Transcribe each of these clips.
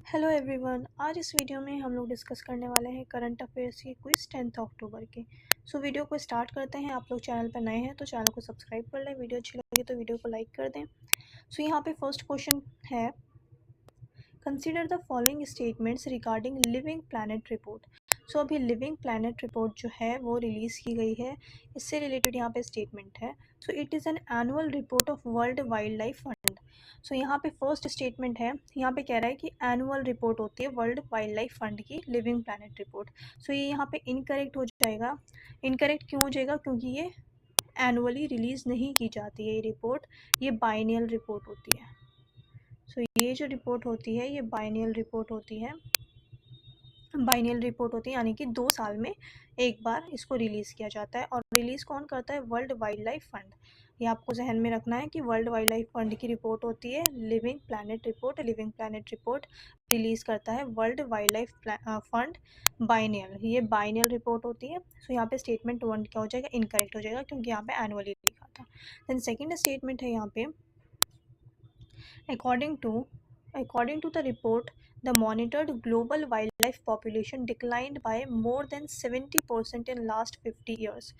Hello everyone, आज इस video में हम लोग डिस्कस करने वाले हैं करंट अफेयर्स की क्विज 10 अक्टूबर के। वीडियो को स्टार्ट करते हैं। आप लोग चैनल पर नए हैं तो चैनल को सब्सक्राइब कर लें, वीडियो अच्छी लगी तो वीडियो को लाइक कर दें। यहाँ पे फर्स्ट क्वेश्चन है, consider the following statements regarding living planet report. अभी लिविंग प्लैनेट रिपोर्ट जो है वो रिलीज़ की गई है, इससे रिलेटेड यहाँ पे स्टेटमेंट है। It is an annual report of world wild life fund. यहाँ पे फर्स्ट स्टेटमेंट है, यहाँ पे कह रहा है कि एनुअल रिपोर्ट होती है वर्ल्ड वाइल्ड लाइफ फंड की लिविंग प्लैनेट रिपोर्ट। ये यहाँ पे इनकरेक्ट हो जाएगा। इनकरेक्ट क्यों हो जाएगा? क्योंकि ये एनुअली रिलीज़ नहीं की जाती है ये रिपोर्ट, ये बाइनियल रिपोर्ट होती है। ये जो रिपोर्ट होती है ये बाइनियल रिपोर्ट होती है। बाइनियल रिपोर्ट होती है यानी कि 2 साल में एक बार इसको रिलीज़ किया जाता है। और रिलीज़ कौन करता है? World wild life fund. ये आपको जहन में रखना है कि वर्ल्ड वाइल्ड लाइफ फंड की रिपोर्ट होती है living planet report. Living planet report release करता है world wild life fund biennial. ये बाइनियल रिपोर्ट होती है। यहाँ पे स्टेटमेंट 1 क्या हो जाएगा? इनकरेक्ट हो जाएगा क्योंकि यहाँ पे एनुअली लिखा था। देन सेकेंड स्टेटमेंट है यहाँ पे, According to the report, the monitored global wildlife population declined by more than 70% in last 50 years.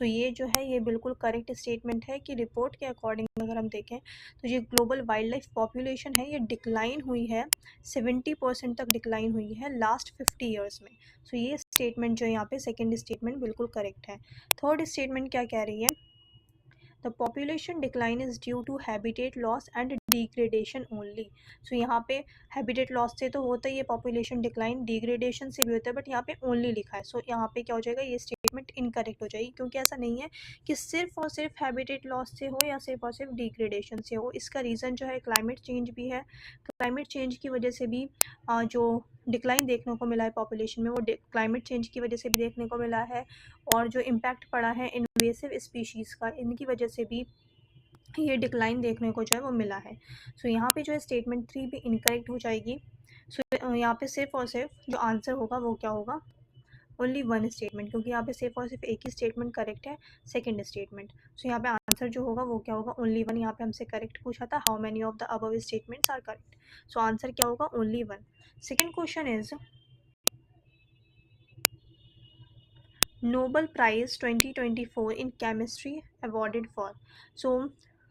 ये जो है ये बिल्कुल करेक्ट स्टेटमेंट है कि रिपोर्ट के अकॉर्डिंग अगर हम देखें तो ये ग्लोबल वाइल्ड लाइफ पॉपुलेशन है ये डिक्लाइन हुई है, 70% तक डिक्लाइन हुई है लास्ट 50 ईयर्स में। ये स्टेटमेंट जो है यहाँ पे सेकेंड स्टेटमेंट बिल्कुल करेक्ट है। थर्ड स्टेटमेंट क्या कह रही है? The population decline is due to habitat loss and degradation only. यहाँ पे habitat loss से तो होता ही है population decline, degradation से भी होता है, बट यहाँ पे only लिखा है। यहाँ पे क्या हो जाएगा? ये स्टेटमेंट इनकरेक्ट हो जाएगी क्योंकि ऐसा नहीं है कि सिर्फ और सिर्फ हैबिटेट लॉस से हो या सिर्फ और सिर्फ डिग्रेडेशन से हो। इसका रीज़न जो है क्लाइमेट चेंज भी है। क्लाइमेट चेंज की वजह से भी जो डिक्लाइन देखने को मिला है पॉपुलेशन में वो क्लाइमेट चेंज की वजह से भी देखने को मिला है, और जो इम्पैक्ट पड़ा है इन्वेसिव स्पीशीज़ का इनकी वजह से भी ये डिक्लाइन देखने को जो है वो मिला है। यहाँ पे जो है स्टेटमेंट 3 भी इनकरेक्ट हो जाएगी। यहाँ पे सिर्फ और सिर्फ जो आंसर होगा वो क्या होगा? ओनली वन स्टेटमेंट, क्योंकि यहाँ पे सिर्फ और सिर्फ एक ही स्टेटमेंट करेक्ट है, सेकंड स्टेटमेंट। यहाँ पे आंसर जो होगा वो क्या होगा? Only one. यहाँ पे हमसे करेक्ट पूछा था how many of the above statements are correct. Answer क्या होगा? Only one. Second question is Nobel prize 2024 in chemistry awarded for.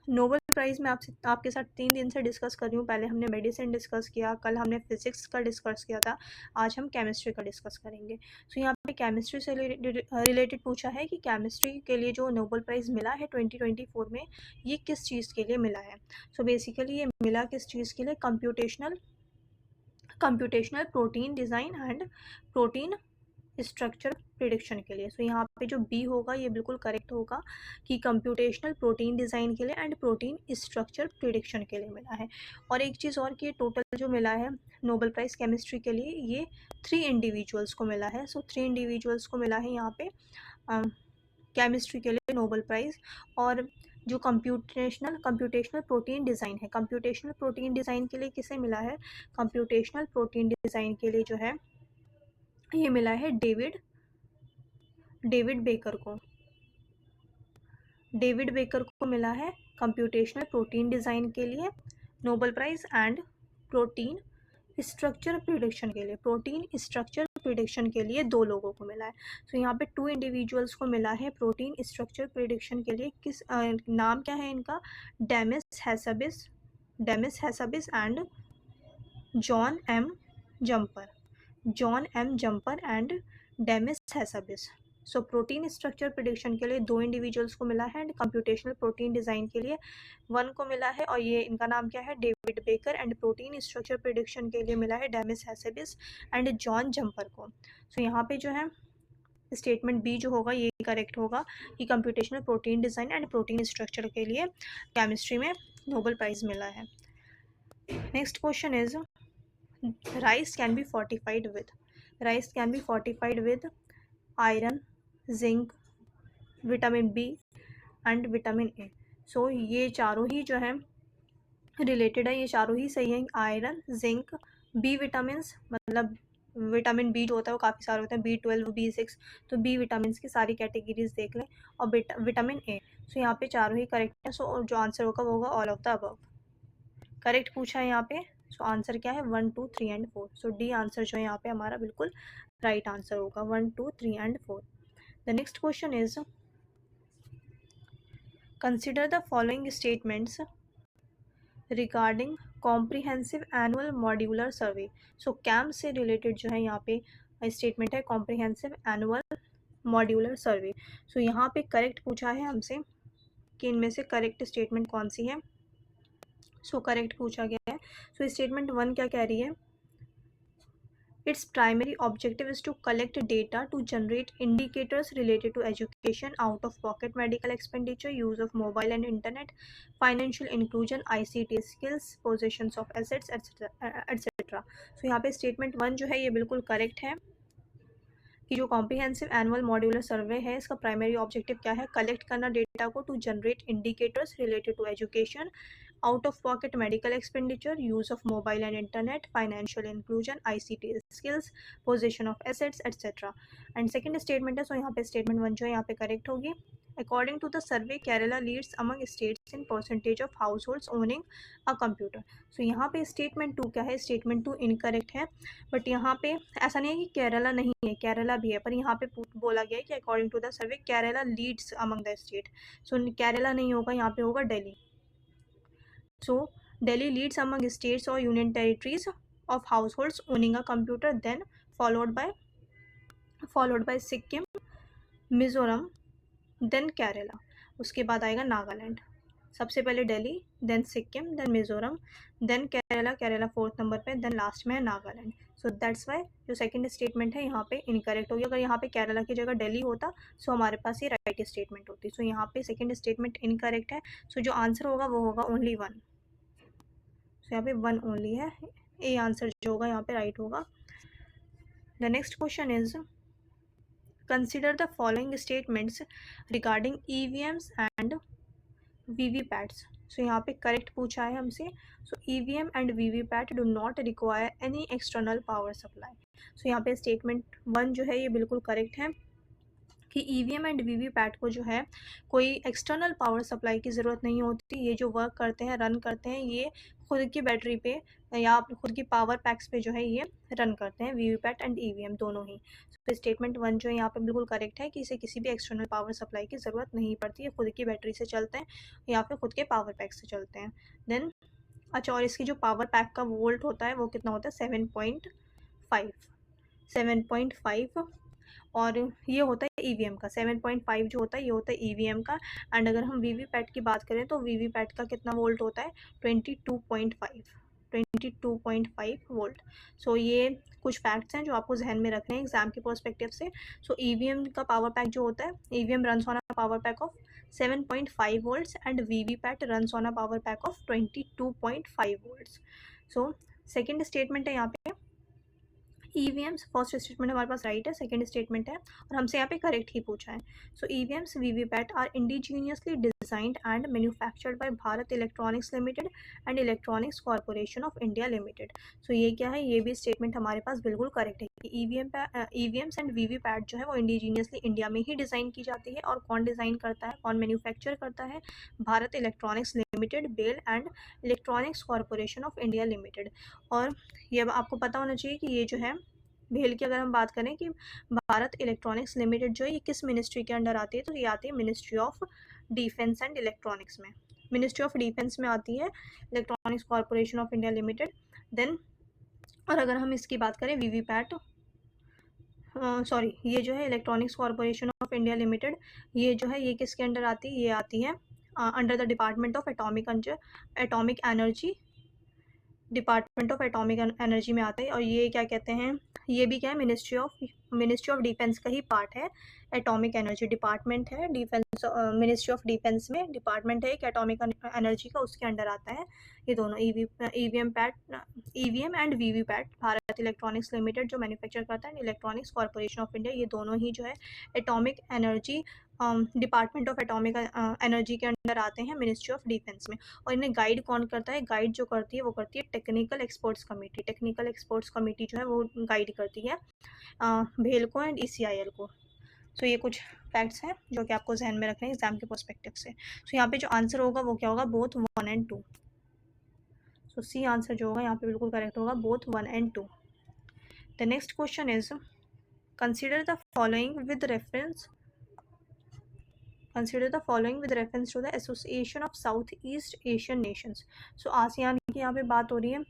Nobel prize मैं आपके साथ 3 दिन से डिस्कस कर रही हूँ। पहले हमने मेडिसिन डिस्कस किया, कल हमने फिजिक्स का डिस्कस किया था, आज हम केमिस्ट्री का डिस्कस करेंगे। यहाँ पे केमिस्ट्री से रिलेटेड पूछा है कि केमिस्ट्री के लिए जो नोबल प्राइज़ मिला है 2024 में ये किस चीज़ के लिए मिला है। बेसिकली ये मिला किस चीज़ के लिए? Computational protein design and protein structure prediction के लिए। यहाँ पे जो बी होगा ये बिल्कुल करेक्ट होगा कि कंप्यूटेशनल प्रोटीन डिज़ाइन के लिए एंड प्रोटीन स्ट्रक्चर प्रिडिक्शन के लिए मिला है। और एक चीज़ और कि टोटल जो मिला है नोबल प्राइज़ केमिस्ट्री के लिए ये 3 इंडिविजुअल्स को मिला है। 3 इंडिविजुअल्स को मिला है यहाँ पे केमिस्ट्री के लिए नोबल प्राइज़। और जो कंप्यूटेशनल प्रोटीन डिज़ाइन है, कंप्यूटेशनल प्रोटीन डिज़ाइन के लिए किसे मिला है? कंप्यूटेशनल प्रोटीन डिज़ाइन के लिए जो है ये मिला है डेविड बेकर को। डेविड बेकर को मिला है कंप्यूटेशनल प्रोटीन डिज़ाइन के लिए Nobel prize and protein structure prediction के लिए, प्रोटीन स्ट्रक्चर प्रिडिक्शन के लिए 2 लोगों को मिला है। यहाँ पे 2 इंडिविजुअल्स को मिला है प्रोटीन स्ट्रक्चर प्रिडिक्शन के लिए। किस नाम क्या है इनका? Demis Hassabis and John M Jumper and Demis Hassabis. Protein structure prediction के लिए 2 इंडिविजुअल्स को मिला है एंड कंप्यूटेशनल प्रोटीन डिज़ाइन के लिए 1 को मिला है, और ये इनका नाम क्या है? David baker. And protein structure prediction के लिए मिला है demise Hassabis and John jumper को। यहाँ पे जो है स्टेटमेंट बी जो होगा ये करेक्ट होगा कि computational protein design and protein structure के लिए केमिस्ट्री में नोबल प्राइज़ मिला है। Next question is rice can be fortified with iron, zinc, vitamin B and vitamin A. ये चारों ही जो है रिलेटेड है, ये चारों ही सही हैं। आयरन, जिंक, बी विटामिन, मतलब विटामिन बी जो होता है वो काफ़ी सारे होते हैं, B12, B6, तो बी विटामिन की सारी कैटेगरीज देख लें। और विटामिन ए। यहाँ पे चारों ही करेक्ट है। जो आंसर होगा वो होगा all of the above. Correct पूछा है यहाँ पे सो आंसर क्या है 1 2 3 एंड 4। सो डी आंसर जो है यहाँ पे हमारा बिल्कुल राइट आंसर होगा 1 2 3 and 4। The next question is consider the following statements regarding comprehensive annual modular survey. So camp से रिलेटेड जो है यहाँ पे स्टेटमेंट है कॉम्प्रिहेंसिव एनुअल मॉड्यूलर सर्वे। सो यहाँ पे करेक्ट पूछा है हमसे कि इनमें से करेक्ट स्टेटमेंट कौन सी है। सो करेक्ट पूछा गया है। सो स्टेटमेंट 1 क्या कह रही है, its primary objective is to collect data to generate indicators related to education, out of pocket medical expenditure, use of mobile and internet, financial inclusion, ICT skills, possessions of assets, etc. So यहाँ पे statement 1 जो है ये बिल्कुल correct है कि जो comprehensive annual modular सर्वे है इसका प्राइमरी ऑब्जेक्टिव क्या है, कलेक्ट करना डेटा को to generate indicators related to education, out of pocket medical expenditure, use of mobile and internet, financial inclusion, ICT skills, possession of assets, etc. And second statement है, so यहाँ पे statement 1 जो है यहाँ पे correct होगी। According to the survey Kerala leads among states in percentage of households owning a computer. So यहाँ पे स्टेटमेंट 2 क्या है, स्टेटमेंट 2 इनकरेक्ट है। बट यहाँ पे ऐसा नहीं है कि केरला नहीं है, केरला भी है, पर यहाँ पे बोला गया है कि according to the survey Kerala leads among the state. So Kerala नहीं होगा, यहाँ पे होगा Delhi. So Delhi leads among states or union territories of households owning a computer, then followed by Sikkim, Mizoram, then Kerala, उसके बाद आएगा नागालैंड। सबसे पहले Delhi, then Sikkim, then Mizoram, then Kerala, Kerala 4th number पे, देन लास्ट में है नागालैंड। सो दैट्स वाई जो सेकंड स्टेटमेंट है यहाँ पे इनकरेक्ट होगी। अगर यहाँ पे केरला की जगह दिल्ली होता सो हमारे पास ये राइट स्टेटमेंट होती। सो यहाँ पे सेकंड स्टेटमेंट इनकरेक्ट है। सो जो आंसर होगा वो होगा ओनली 1। सो यहाँ पे 1 ओनली है, ए आंसर जो होगा यहाँ पे राइट होगा। The next question is consider the following statements regarding EVMs and VVPATs. So यहाँ पे करेक्ट पूछा है हमसे। So EVM and VVPAT do not require any external power supply. So यहाँ पे स्टेटमेंट 1 जो है ये बिल्कुल करेक्ट है कि ईवीएम एंड वीवीपैट को जो है कोई एक्सटर्नल पावर सप्लाई की ज़रूरत नहीं होती। ये जो वर्क करते हैं, रन करते हैं, ये खुद की बैटरी पे या खुद की पावर पैक्स पे जो है ये रन करते हैं, वीवीपैट एंड ईवीएम दोनों ही। तो स्टेटमेंट 1 जो है यहाँ पे बिल्कुल करेक्ट है कि इसे किसी भी एक्सटर्नल पावर सप्लाई की ज़रूरत नहीं पड़ती है, खुद की बैटरी से चलते हैं या फिर खुद के पावर पैक से चलते हैं। देन अच्छा, और इसकी जो पावर पैक का वोल्ट होता है वो कितना होता है 7.5 और ये होता है ईवीएम का 7.5 जो होता है ये होता है ईवीएम का। एंड अगर हम वीवीपैट की बात करें तो वीवीपैट का कितना वोल्ट होता है 22.5 वोल्ट। सो ये कुछ फैक्ट्स हैं जो आपको जहन में रखने हैं एग्जाम के पर्सपेक्टिव से। सो ईवीएम का पावर पैक जो होता है, EVM runs on a power pack of 7.5 volts and VVPAT runs on a power pack of 22.5 volts. So second statement है यहाँ पे ईवीएम्स, फर्स्ट स्टेटमेंट हमारे पास राइट है, सेकंड स्टेटमेंट है और हमसे यहाँ पे करेक्ट ही पूछा है। So EVMs VVPAT are indigenously designed and manufactured by Bharat electronics limited and electronics corporation of India limited. So ये क्या है, ये भी स्टेटमेंट हमारे पास बिल्कुल करेक्ट है कि ईवीएम्स एंड वीवीपैट जो है वो इंडिजीनियसली इंडिया में ही डिज़ाइन की जाती है। और कौन डिज़ाइन करता है, कौन मैन्युफैक्चर करता है, Bharat electronics limited, BEL and electronics corporation of India limited. और ये आपको पता होना चाहिए कि ये जो है भेल की अगर हम बात करें कि भारत इलेक्ट्रॉनिक्स लिमिटेड जो है ये किस मिनिस्ट्री के अंडर आती है, तो ये आती है ministry of defence and electronics में। मिनिस्ट्री ऑफ डिफेंस में आती है electronics corporation of India limited. Then और अगर हम इसकी बात करें वीवीपैट, सॉरी ये जो है electronics corporation of India limited, ये जो है ये किसके अंडर आती है, ये आती है under the department of atomic energy, department of atomic energy में आता है। और ये क्या कहते हैं, ये भी क्या है मिनिस्ट्री ऑफ डिफेंस का ही पार्ट है। एटॉमिक एनर्जी डिपार्टमेंट है, डिफेंस मिनिस्ट्री ऑफ डिफेंस में डिपार्टमेंट है एक एटॉमिक एनर्जी का, उसके अंडर आता है ये दोनों। EVM and VVPAT Bharat electronics limited जो मैन्युफैक्चर करता है, इलेक्ट्रॉनिक्स कॉर्पोरेशन ऑफ इंडिया, ये दोनों ही जो है atomic energy department of atomic energy के अंडर आते हैं मिनिस्ट्री ऑफ डिफेंस में। और इन्हें गाइड कौन करता है, गाइड जो करती है वो करती है technical experts committee. Technical experts committee जो है वो गाइड करती है भेल को एंड ईसीआईएल को। सो ये कुछ फैक्ट्स हैं जो कि आपको जहन में रखने हैं एग्जाम के पर्सपेक्टिव से। सो यहाँ पे जो आंसर होगा वो क्या होगा, both 1 and 2। So C answer जो होगा यहाँ पे बिल्कुल करेक्ट होगा, both 1 and 2. The next question is consider the following with reference to the Association of Southeast Asian Nations. So ASEAN की यहाँ पे बात हो रही है.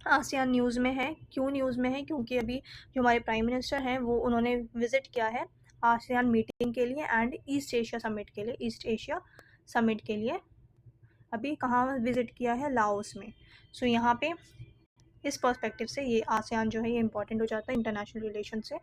आसियान न्यूज़ में है. क्यों न्यूज़ में है? क्योंकि अभी जो हमारे प्राइम मिनिस्टर हैं वो उन्होंने विजिट किया है आसियान मीटिंग के लिए एंड ईस्ट एशिया समिट के लिए अभी कहाँ विजिट किया है? लाओस में. सो यहाँ पे इस पर्सपेक्टिव से ये आसियान जो है ये इंपॉर्टेंट हो जाता है इंटरनेशनल रिलेशन से.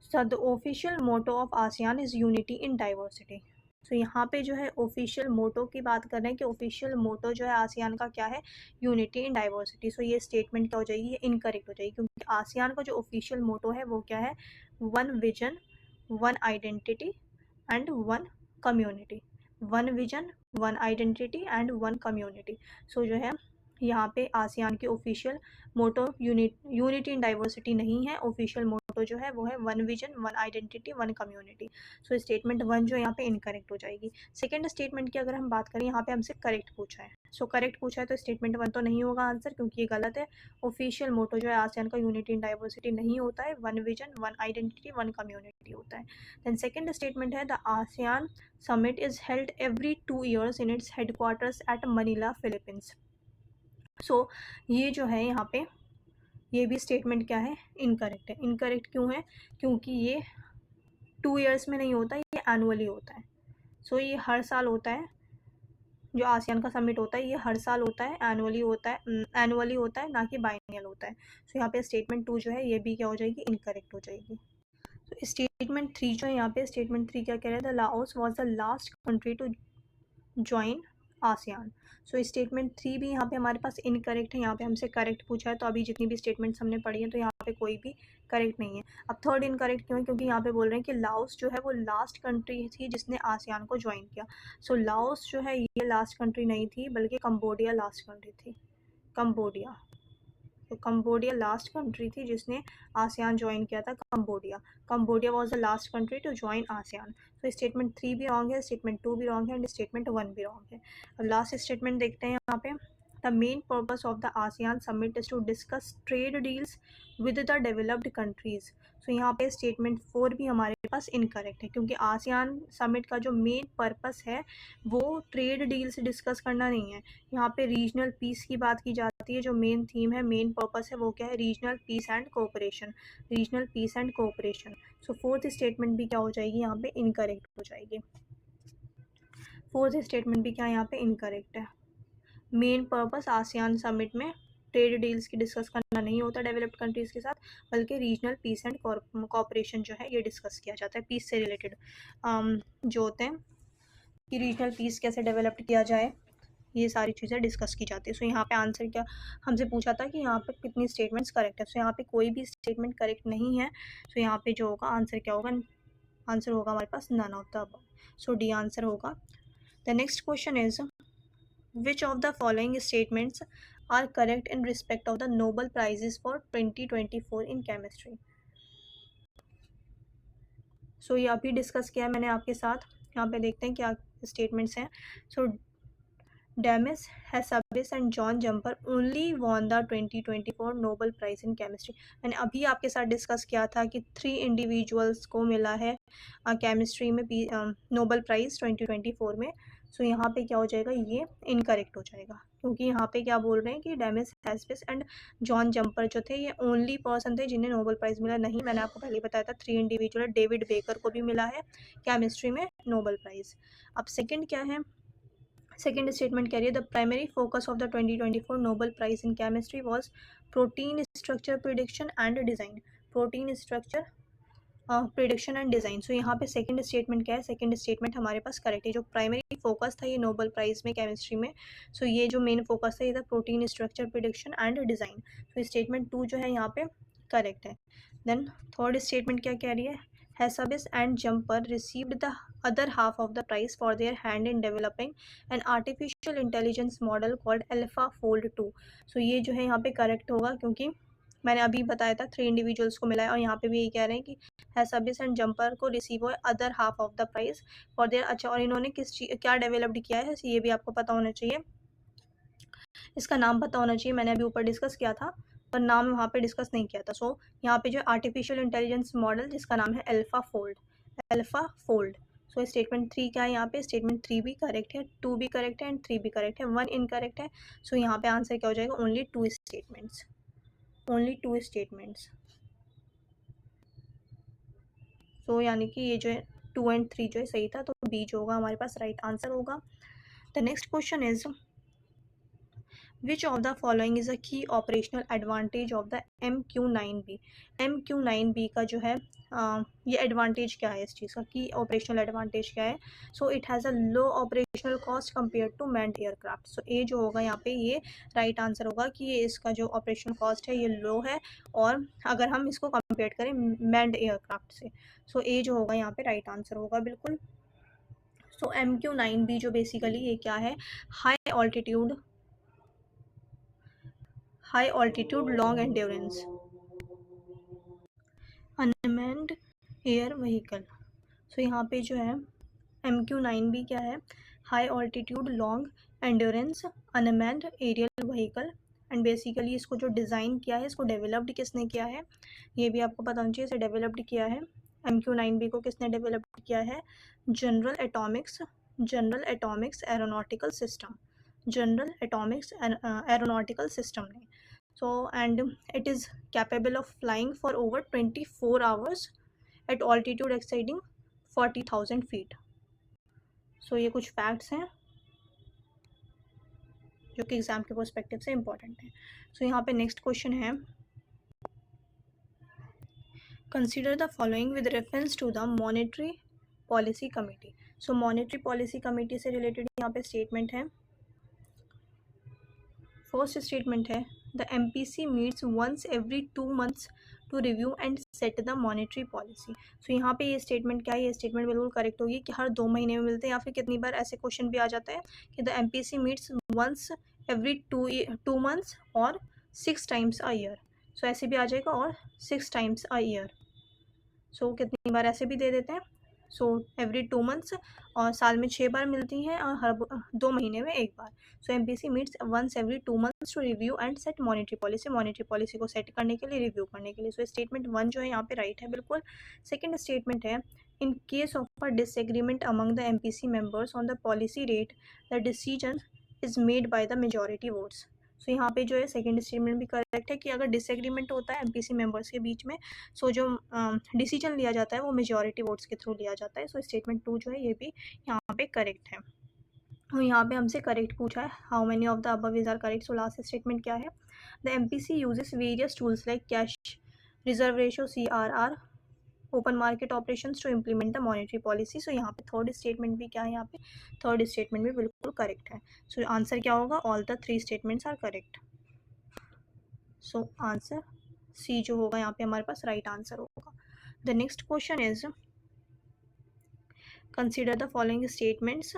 So the official motto of ASEAN is unity in diversity. So यहाँ पे जो है ऑफिशियल मोटो की बात कर रहे हैं कि ऑफिशियल मोटो जो है आसियान का क्या है? Unity in diversity. सो ये स्टेटमेंट क्या हो जाएगी? ये इनकरेक्ट हो जाएगी, क्योंकि आसियान का जो ऑफिशियल मोटो है वो क्या है? One vision, one identity and one community. One vision, one identity and one community. So जो है यहाँ पे आसियान की official motto unity in diversity नहीं है. ऑफिशियल मोटो जो है वो है one vision, one identity, one community. So statement 1 जो यहाँ पे इनकरेक्ट हो जाएगी. सेकंड स्टेटमेंट की अगर हम बात करें, यहाँ पे हमसे करेक्ट पूछा है. सो करेक्ट पूछा है तो स्टेटमेंट 1 तो नहीं होगा आंसर, क्योंकि ये गलत है. ऑफिशियल मोटो जो है आसियान का यूनिटी इन डाइवर्सिटी नहीं होता है. One vision, one identity, one community होता है. देन सेकेंड स्टेटमेंट है the ASEAN summit is held every 2 years in its headquarters at Manila, Philippines. So ये जो है यहाँ पे ये भी स्टेटमेंट क्या है? इनकरेक्ट है. इनकरेक्ट क्यों है? क्योंकि ये 2 years में नहीं होता, ये एनुअली होता है. सो ये हर साल होता है. जो आसियान का समिट होता है ये हर साल होता है, एनुअली होता है, ना कि बाइनियल होता है. सो यहाँ पे स्टेटमेंट 2 जो है ये भी क्या हो जाएगी? इनकरेक्ट हो जाएगी. तो स्टेटमेंट 3 जो है यहाँ पे स्टेटमेंट 3 क्या कह रहे हैं? The Laos was the last country to join ASEAN. So statement 3 भी यहाँ पे हमारे पास इनकरेक्ट है. यहाँ पे हमसे करेक्ट पूछा है, तो अभी जितनी भी स्टेटमेंट्स हमने पढ़ी है तो यहाँ पे कोई भी करेक्ट नहीं है. अब थर्ड इनकरेक्ट क्यों है? क्योंकि यहाँ पे बोल रहे हैं कि लाओस जो है वो लास्ट कंट्री थी जिसने आसियान को ज्वाइन किया. सो लाओस जो है ये लास्ट कंट्री नहीं थी, बल्कि कंबोडिया लास्ट कंट्री थी. कंबोडिया. तो कंबोडिया लास्ट कंट्री थी जिसने आसियान ज्वाइन किया था. Cambodia was the last country to join ASEAN. तो स्टेटमेंट 3 भी रॉन्ग है, स्टेटमेंट 2 भी रॉन्ग है एंड स्टेटमेंट 1 भी रॉन्ग है. अब लास्ट स्टेटमेंट देखते हैं यहाँ पे. The main purpose of the ASEAN summit is to discuss trade deals with the developed countries. So यहाँ पे स्टेटमेंट 4 भी हमारे पास इनकरेक्ट है, क्योंकि आसियान समिट का जो मेन पर्पस है वो ट्रेड डील से डिस्कस करना नहीं है. यहाँ पे रीजनल पीस की बात की जाती है. जो मेन थीम है, मेन पर्पस है वो क्या है? Regional piece and cooperation. So fourth statement भी क्या हो जाएगी? यहाँ पे इनकरेक्ट हो जाएगी. फोर्थ स्टेटमेंट भी क्या यहाँ पे इनकरेक्ट है. मेन पर्पस आसियान समिट में ट्रेड डील्स की डिस्कस करना नहीं होता डेवलप्ड कंट्रीज़ के साथ, बल्कि रीजनल पीस एंड कोऑपरेशन जो है ये डिस्कस किया जाता है. पीस से रिलेटेड जो होते हैं कि रीजनल पीस कैसे डेवलप किया जाए, ये सारी चीज़ें डिस्कस की जाती है. सो यहाँ पे आंसर क्या हमसे पूछा था कि यहाँ पे कितनी स्टेटमेंट्स करेक्ट है. सो यहाँ पे कोई भी स्टेटमेंट करेक्ट नहीं है. सो यहाँ पे जो होगा आंसर क्या होगा? आंसर होगा हमारे पास none of the above. So D answer होगा. The next question is which of the following statements are correct in respect of the Nobel Prizes for 2024 in chemistry. सो ये अभी डिस्कस किया है मैंने आपके साथ. यहाँ पे देखते हैं क्या स्टेटमेंट्स हैं. So Demis, Hassabis and John Jumper only won the 2024 Nobel prize in chemistry. मैंने अभी आपके साथ डिस्कस किया था कि 3 इंडिविजुअल्स को मिला है केमिस्ट्री में नोबल प्राइज़ 2024 में. सो यहाँ पे क्या हो जाएगा? ये इनकरेक्ट हो जाएगा, क्योंकि यहाँ पे क्या बोल रहे हैं कि demise, Hassabis and John jumper जो थे ये ओनली पर्सन थे जिन्हें नोबल प्राइज़ मिला. नहीं, मैंने आपको पहले बताया था 3 इंडिविजुअल. डेविड बेकर को भी मिला है केमिस्ट्री में नोबल प्राइज़. अब सेकेंड क्या है? सेकेंड स्टेटमेंट कह रही है the primary focus of the 2024 Nobel prize in chemistry was protein structure prediction and design. Protein structure prediction and design. So यहाँ पे सेकंड स्टेटमेंट क्या है? सेकंड स्टेटमेंट हमारे पास करेक्ट है. जो प्राइमरी फोकस था ये नोबल प्राइज़ में केमिस्ट्री में, सो ये जो मेन फोकस था ये था protein structure prediction and design. तो स्टेटमेंट 2 जो है यहाँ पे करेक्ट है. देन थर्ड स्टेटमेंट क्या कह रही है? Hessabis and Jumper received the other half of the prize for their hand in developing an artificial intelligence model called AlphaFold 2. सो ये जो है यहाँ पे करेक्ट होगा, क्योंकि मैंने अभी बताया था 3 इंडिविजुअल्स को मिला है, और यहाँ पे भी यही कह रहे हैं कि Hessabis एंड जम्पर को रिसीव हुआ other half of the prize for their. अच्छा, और इन्होंने क्या डेवलप्ड किया है ये भी आपको पता होना चाहिए. इसका नाम पता होना चाहिए, मैंने अभी ऊपर डिस्कस किया था पर नाम वहाँ पे डिस्कस नहीं किया था। सो यहाँ पे जो आर्टिफिशियल इंटेलिजेंस मॉडल जिसका नाम है अल्फा फोल्ड। सो स्टेटमेंट 3 क्या है यहाँ पे, स्टेटमेंट 3 भी करेक्ट है, 2 भी करेक्ट है एंड 3 भी करेक्ट है, 1 इनकरेक्ट है। सो यहाँ पे आंसर क्या हो जाएगा, ओनली 2 स्टेटमेंट्स। सो यानी कि ये जो है 2 एंड 3 जो है सही था, तो बी जो होगा हमारे पास राइट आंसर होगा। The next question is which of the following is a की operational advantage of the MQ9B। MQ9B का जो है ये एडवांटेज क्या है, इस चीज़ का की ऑपरेशनल एडवांटेज क्या है। So it has a low operational cost compare to manned aircraft. So A जो होगा यहाँ पे ये राइट आंसर होगा कि ये इसका जो ऑपरेशनल कॉस्ट है ये लो है, और अगर हम इसको कंपेयर करें मैन्ड एयरक्राफ्ट से। सो ए जो होगा यहाँ पे राइट आंसर होगा बिल्कुल। सो MQ9B जो बेसिकली ये क्या है, high altitude long endurance unmanned air vehicle. So यहाँ पे जो है MQ9B क्या है, high altitude long endurance unmanned aerial vehicle. And basically इसको जो डिज़ाइन किया है, इसको डेवलप्ड किसने किया है, ये भी आपको पता होना चाहिए। इसे डेवलप्ड किया है MQ9B को किसने डेवलप्ड किया है, जनरल एटॉमिक्स एरोनॉटिकल सिस्टम ने। So and it is capable of flying for over 24 hours at altitude exceeding 40,000 feet. So ये कुछ फैक्ट्स हैं जो कि एग्जाम के पर्सपेक्टिव से इम्पॉर्टेंट है। सो यहाँ पे नेक्स्ट क्वेश्चन है, consider the following with reference to the monetary policy committee. So monetary policy committee से रिलेटेड यहाँ पे स्टेटमेंट है। फर्स्ट स्टेटमेंट है, the MPC meets once every 2 months to review and set the monetary policy. So यहाँ पे ये statement क्या है, ये स्टेटमेंट बिल्कुल करेक्ट होगी कि हर 2 महीने में मिलते हैं, या फिर कितनी बार ऐसे क्वेश्चन भी आ जाता है कि the MPC meets once every 2 months और 6 टाइम्स अ ईयर। सो ऐसे भी आ जाएगा और 6 टाइम्स अ ईयर। सो कितनी बार ऐसे भी दे देते हैं। सो एवरी 2 मंथ्स और साल में 6 बार मिलती हैं और हर 2 महीने में 1 बार। So MPC meets once every 2 months to review and set monetary policy को सेट करने के लिए, रिव्यू करने के लिए। सो स्टेटमेंट 1 जो है यहाँ पे राइट है बिल्कुल। सेकेंड स्टेटमेंट है, in case of a disagreement among the MPC members on the policy rate the decision is made by the majority votes. So यहाँ पे जो है सेकेंड स्टेटमेंट भी करेक्ट है कि अगर डिसएग्रीमेंट होता है MPC मेंबर्स के बीच में, सो जो डिसीजन लिया जाता है वो मेजॉरिटी वोट्स के थ्रू लिया जाता है। सो स्टेटमेंट 2 जो है ये भी यहाँ पे करेक्ट है। और यहाँ पे हमसे करेक्ट पूछा है, how many of the above is are correct. So last statement क्या है, the MPC uses various tools like cash reserve ratio CRR open market operations to implement the monetary policy. So यहाँ पे third statement भी क्या है, यहाँ पे third statement भी बिल्कुल करेक्ट है। सो आंसर क्या होगा, all the 3 statements are correct. So answer C जो होगा यहाँ पे हमारे पास राइट आंसर होगा। The next question is consider the following statements.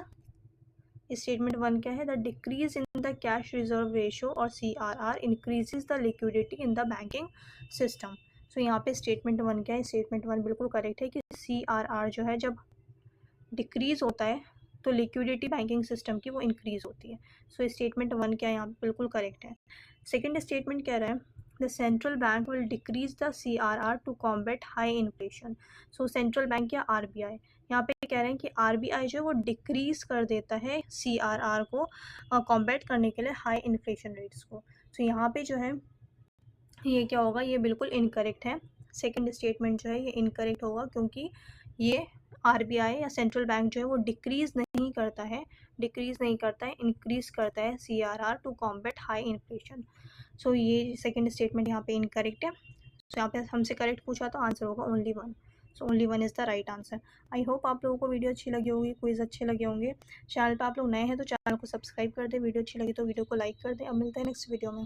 Statement 1 क्या है, the decrease in the cash reserve ratio और CRR increases the liquidity in the banking system. So यहाँ पे स्टेटमेंट 1 क्या है, स्टेटमेंट 1 बिल्कुल करेक्ट है कि CRR जो है जब डिक्रीज होता है तो लिक्विडिटी बैंकिंग सिस्टम की वो इंक्रीज होती है। सो स्टेटमेंट 1 क्या है यहाँ पे बिल्कुल करेक्ट है। सेकेंड स्टेटमेंट कह रहा है, the central bank will decrease the CRR to combat high inflation. So central bank या RBI, यहाँ पे कह रहे हैं कि RBI जो है वो डिक्रीज कर देता है CRR को कॉम्बैट करने के लिए हाई इन्फ्लेशन रेट्स को। सो यहाँ पे जो है ये क्या होगा, ये बिल्कुल इनकरेक्ट है। सेकेंड स्टेटमेंट जो है ये इनकरेक्ट होगा क्योंकि ये RBI या सेंट्रल बैंक जो है वो डिक्रीज नहीं करता है, इंक्रीज करता है CRR to combat high inflation. So ये सेकेंड स्टेटमेंट यहाँ पे इनकरेक्ट है। सो यहाँ पे हमसे करेक्ट पूछा तो आंसर होगा only 1। So only 1 is the right answer. I hope आप लोगों को वीडियो अच्छी लगी होगी, क्विज अच्छे लगे होंगे। चैनल पर आप लोग नए हैं तो चैनल को सब्सक्राइब कर दें, वीडियो अच्छी लगी तो वीडियो को लाइक कर दें। अब मिलते हैं नेक्स्ट वीडियो में।